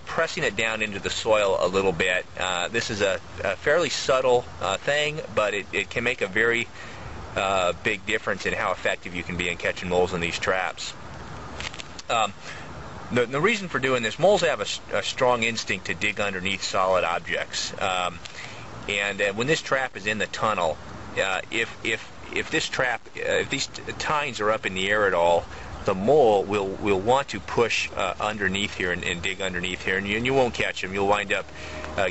pressing it down into the soil a little bit. This is a fairly subtle thing, but it can make a very big difference in how effective you can be in catching moles in these traps. The reason for doing this, moles have a strong instinct to dig underneath solid objects. And when this trap is in the tunnel, if these tines are up in the air at all, the mole will want to push underneath here and dig underneath here, and you won't catch him. You'll wind up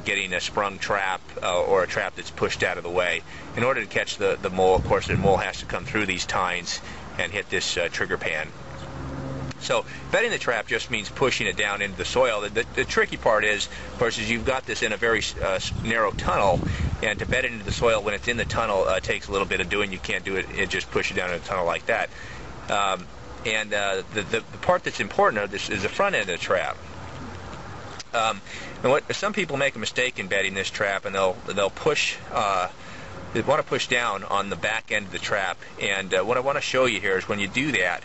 getting a sprung trap or a trap that's pushed out of the way. In order to catch the mole, of course, the mole has to come through these tines and hit this trigger pan. So bedding the trap just means pushing it down into the soil. The tricky part is, of course, is you've got this in a very narrow tunnel, and to bed it into the soil when it's in the tunnel takes a little bit of doing. You can't do it and just push it down in the tunnel like that. The part that's important of this is the front end of the trap. And some people make a mistake in bedding this trap, and they'll push. They want to push down on the back end of the trap. And what I want to show you here is when you do that,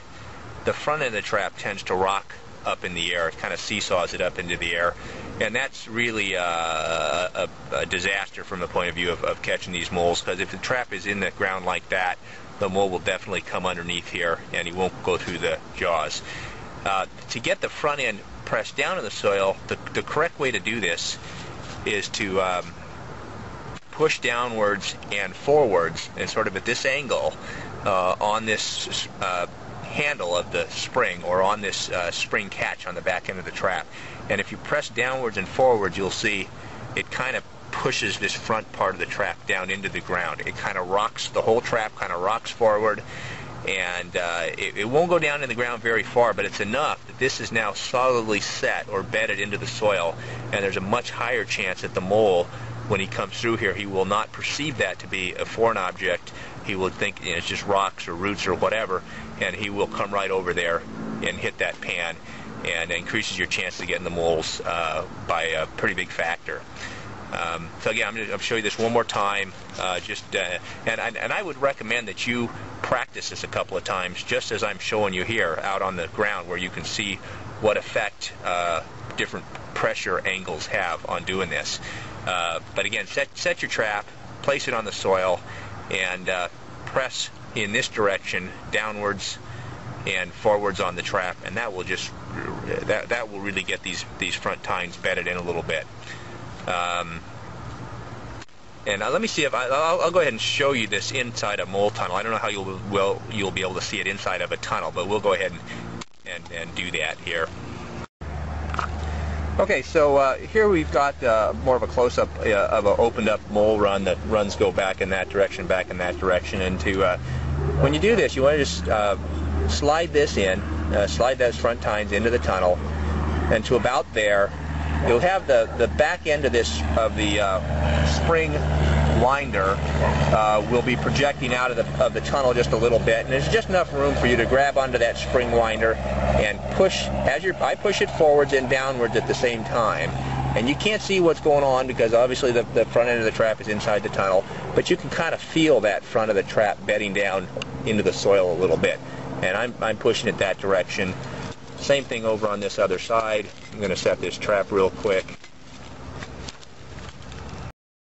the front end of the trap tends to rock up in the air. It kind of seesaws it up into the air, and that's really a disaster from the point of view of catching these moles. Because if the trap is in the ground like that, the mole will definitely come underneath here, and he won't go through the jaws. To get the front end pressed down in the soil, the correct way to do this is to push downwards and forwards, and sort of at this angle on this handle of the spring, or on this spring catch on the back end of the trap. And if you press downwards and forwards, you'll see it kind of pushes this front part of the trap down into the ground. It kind of rocks, the whole trap kind of rocks forward, and it won't go down in the ground very far, but it's enough that this is now solidly set or bedded into the soil, and there's a much higher chance that the mole, when he comes through here, he will not perceive that to be a foreign object. He will think it's just rocks or roots or whatever, and he will come right over there and hit that pan, and increases your chance of getting the moles by a pretty big factor. So again, I'm going to show you this one more time. And I would recommend that you practice this a couple of times, just as I'm showing you here out on the ground, where you can see what effect different pressure angles have on doing this. But again, set your trap, place it on the soil, and press in this direction, downwards and forwards on the trap, and that will just that will really get these front tines bedded in a little bit. And let me see if I'll go ahead and show you this inside a mole tunnel. I don't know how you'll be able to see it inside of a tunnel, but we'll go ahead and do that here. Okay, so here we've got more of a close-up of an opened-up mole run that go back in that direction, and when you do this, you want to just slide this in, slide those front tines into the tunnel, and to about there, you'll have the back end of the spring winder will be projecting out of the tunnel just a little bit, and there's just enough room for you to grab onto that spring winder and push. I push it forwards and downwards at the same time, and you can't see what's going on because obviously the front end of the trap is inside the tunnel, but you can kind of feel that front of the trap bedding down into the soil a little bit, and I'm pushing it that direction. Same thing over on this other side. I'm going to set this trap real quick.